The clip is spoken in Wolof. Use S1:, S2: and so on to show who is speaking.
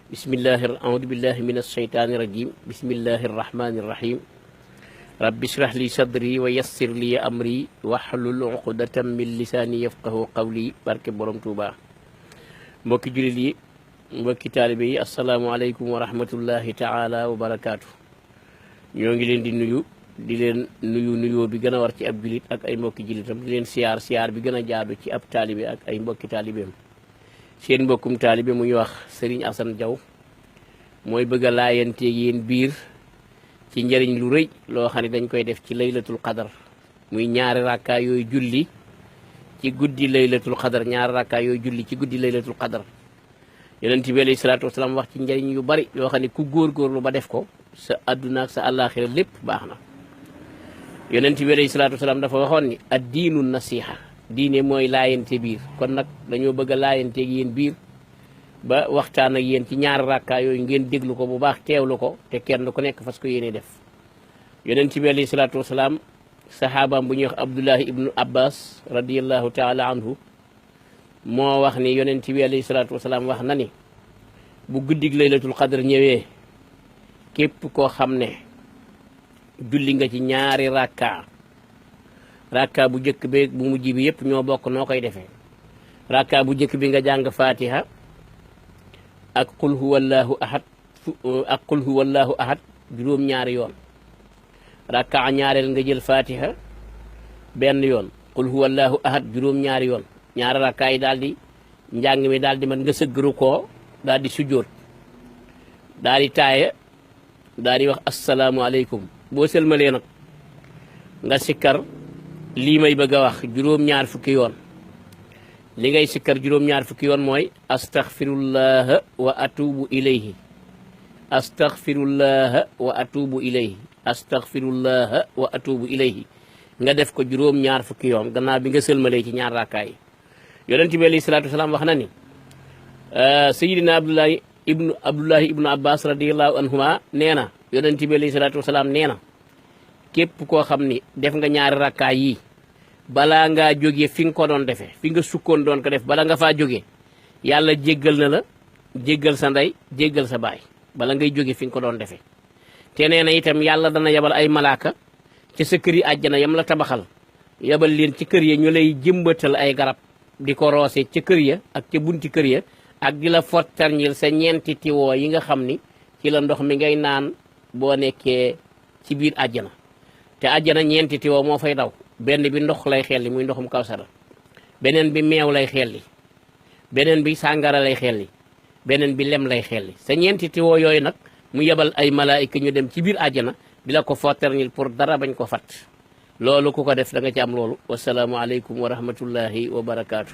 S1: A'udhu billahi minas shaytanir rajim. Bismillahir rahmanir rahim. Rabbi shrah li sadri wa yassir li amri wahlul 'uqdatam min lisani yafqahu qawli. Barke borom Tuuba. Mbokki julit yi, mbokki taalibe yi, assalamu alaykum wa rahmatullahi ta'ala wa barakatuh. Ñoo ngi leen di nuyu nuyoo bi gën a war ci ab julit ak ay mbokki julitam, di leen siyaar bi gën a jaadu ci ab taalibe ak ay mbokki taalibeem. Seen mbokkum taalibe mu ñu wax Serigne Assane Diaw mooy bëgg a laayanteeg yéen biir ci njëriñ lu rëy loo xam ne dañ koy def ci laylatul qadar, muy ñaari rakkaa yooyu julli ci guddi laylatul qadar, ñaari rakkaa yooyu julli ci guddi laylatul qadar. Yonent bi alayhi salaatu wasalaam wax ci njëriñ yu bari yoo xam ne ku góorgóorlu ba def ko sa àdduna ak sa àllaaxira lépp baax na. Yonent bi alayhi salaatu wasalaam dafa waxoon ni ad diinu nasiha, diine mooy laayante biir. kon nag dañoo bëgg a laayanteeg yéen biir ba waxtaan ak yéen ci ñaari rakkaa yooyu ngeen déglu ko bu baax, teewlu ko, te kenn ku nekk fas ko yéene def. Yonent bi alayhi salaatu wasalaam saxaabaam bu ñuy wax Abdullahi ibnu Abbas radiyallahu taala anhu moo wax ni Yonent bi alayhi salaatu wasalaam wax na ni bu guddig laylatul qadr ñëwee, képp koo xam ne julli nga ci ñaari rakka bu njëkk bi bu mujj bi yëpp ñoo bokk noo koy defee. rakka bu njëkk bi nga jàng fatiha ak qul huwallahu ahad juróom-ñaari yoon. rakka ñaareel nga jël fatiha benn yoon, qul huwallahu ahad juróom-ñaari yoon. ñaari rakka yi daal di njàng mi daal di man nga sëggru koo daal di sujjóot, daal di taaya, daal di wax asalaamualeykum. boo sëlmalee nag nga sikkar lii may bëgg a wax juróom-ñaar fukki yoon. li ngay sikkar juróom-ñaar fukki yoon mooy astaghfirullaha wa atubu ilayhi, astaghfirullaha wa atubu ilayhi, astaghfirullaha wa atubu ilayhi. nga def ko juróom-ñaar fukki yoon gannaaw bi nga sëlmalee ci ñaar rakkaay. Yonent bi alayhi salaatu wasalaam wax na ni sayidina abdullahi ibnu abbas radiyallahu anhuma nee na Yonent bi alayhi salaatu wasalaam nee na képp koo xam ni def nga ñaari rakkaay yi, balaa ngaa jógee fi nga ko doon defee, fi nga sukkoon doon ko def, bala nga faa jógee yàlla jéggal na la, jéggal sa ndey, jéggal sa baay, bala ngay jóge fi nga ko doon defee. te nee na itam yàlla dana yabal ay malaaka ci sa kër yi àjjana yam la tabaxal, yabal leen ci kër ya ñu lay jëmbatal ay garab di ko roose ca kër ya ak ca bunti kër ya, ak di la fottarñil sa ñeenti tiwoo yi nga xam ni ci la ndox mi ngay naan boo nekkee ci biir àjjana. te àjjana ñeenti tiwoo moo fay daw, benn bi ndox lay xelli muy ndoxum kawsara, beneen bi meew lay xelli, beneen bi sàngara lay xelli, beneen bi lem lay xelli. sa ñeenti tiwoo yooyu nag mu yebal ay malaayika ñu dem ci biir àjjana di la ko fottarñil pour dara bañ ko fat. loolu ku ko def da nga ci am loolu. wasalaamu aleykum wa rahmatullahi wa barakaatu.